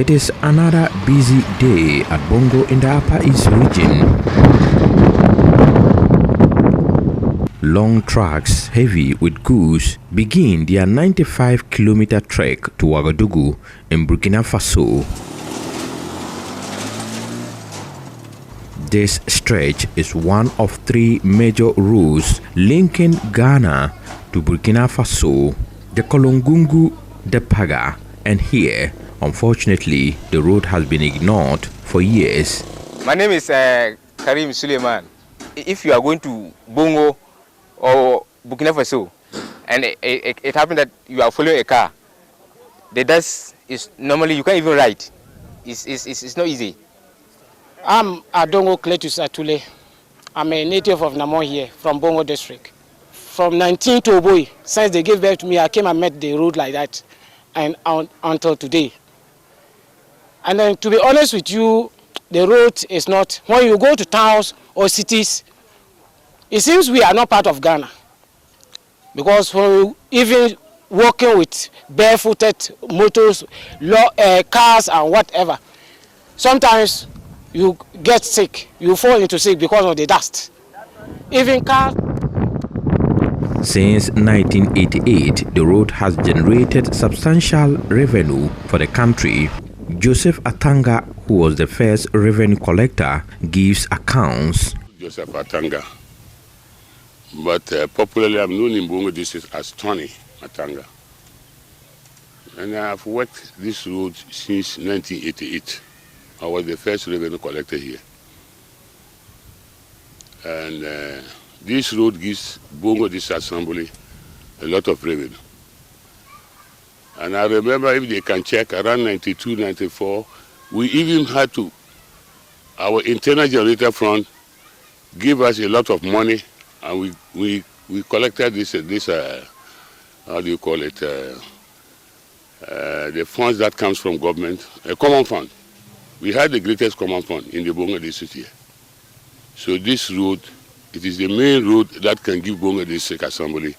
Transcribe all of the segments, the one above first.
It is another busy day at Bongo in the Upper East region. Long trucks heavy with goods begin their 95-kilometer trek to Ouagadougou in Burkina Faso. This stretch is one of three major routes linking Ghana to Burkina Faso, the Kolongungu, the Paga, and here, unfortunately, the road has been ignored for years. My name is Karim Suleiman. If you are going to Bongo or Burkina Faso, and it happened that you are following a car, the dust is normally you can't even ride. It's not easy. I'm Adongo Cletus Atule. I'm a native of Namoo here, from Bongo district. From 19 to Oboi, since they gave birth to me, I came and met the road like that, and until today. And then, to be honest with you, the road is not, when you go to towns or cities, it seems we are not part of Ghana. Because when we even walking with barefooted motors, cars and whatever, sometimes you get sick, you fall into sick because of the dust. Even cars. Since 1988, the road has generated substantial revenue for the country. Joseph Atanga, who was the first revenue collector, gives accounts. Joseph Atanga, but popularly I'm known in Bongo district as Tony Atanga. And I've worked this road since 1988. I was the first revenue collector here. And this road gives Bongo District Assembly a lot of revenue. And I remember, if they can check, around 92, 94, we even had to, our internal generator fund gave us a lot of money, and we collected this how do you call it, the funds that comes from government, a common fund. We had the greatest common fund in the Bongo district here. So this road, it is the main road that can give Bongo District Assembly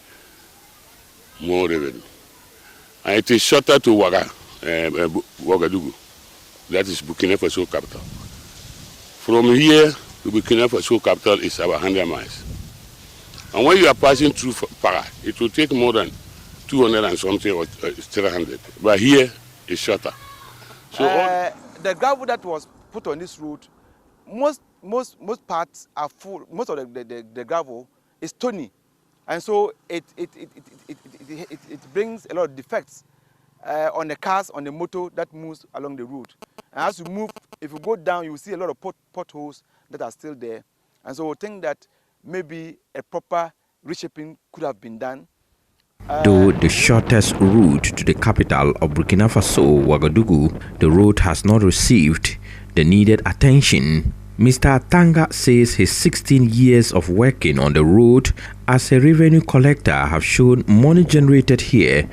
more revenue. And it is shorter to Ouagadougou, that is Burkina Faso capital. From here to Burkina Faso capital is about 100 miles. And when you are passing through Para, it will take more than 200 and something or 300. But here it's shorter. So the gravel that was put on this road, most parts are full. Most of the gravel is stony, and so it brings a lot of defects on the cars, on the motor that moves along the road. And as you move, if you go down, you will see a lot of potholes that are still there. And so we think that maybe a proper reshaping could have been done. Though the shortest route to the capital of Burkina Faso, Ouagadougou, the road has not received the needed attention. Mr. Atanga says his 16 years of working on the road as a revenue collector have shown money generated here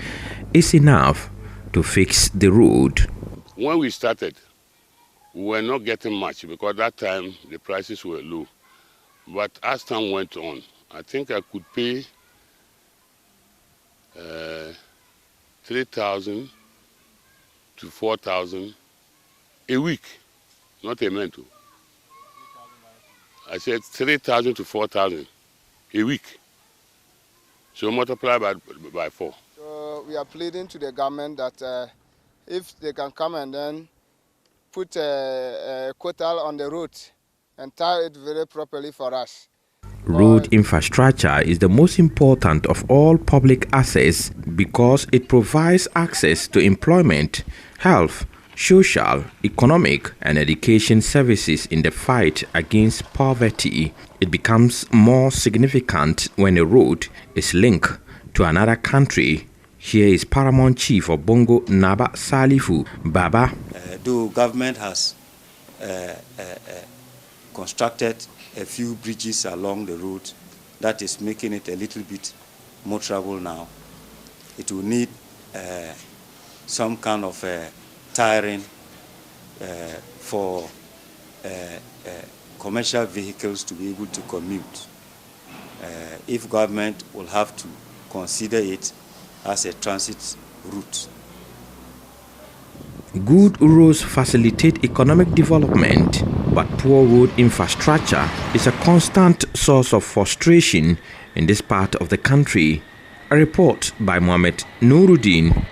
is enough to fix the road. When we started, we were not getting much because that time the prices were low. But as time went on, I think I could pay 3,000 to 4,000 a week, not a month. I said 3,000 to 4,000 a week. So multiply by 4. So we are pleading to the government that if they can come and then put a quota on the road and tie it very properly for us. Road infrastructure is the most important of all public assets because it provides access to employment, health, social, economic, and education services in the fight against poverty. It becomes more significant when a road is linked to another country. Here is Paramount Chief of Bongo-Namoo Salifu Baba. Though government has constructed a few bridges along the road, that is making it a little bit more trouble now. It will need some kind of tiring for commercial vehicles to be able to commute. If government will have to consider it as a transit route. Good roads facilitate economic development, but poor road infrastructure is a constant source of frustration in this part of the country. A report by Mohammed Nuruddin.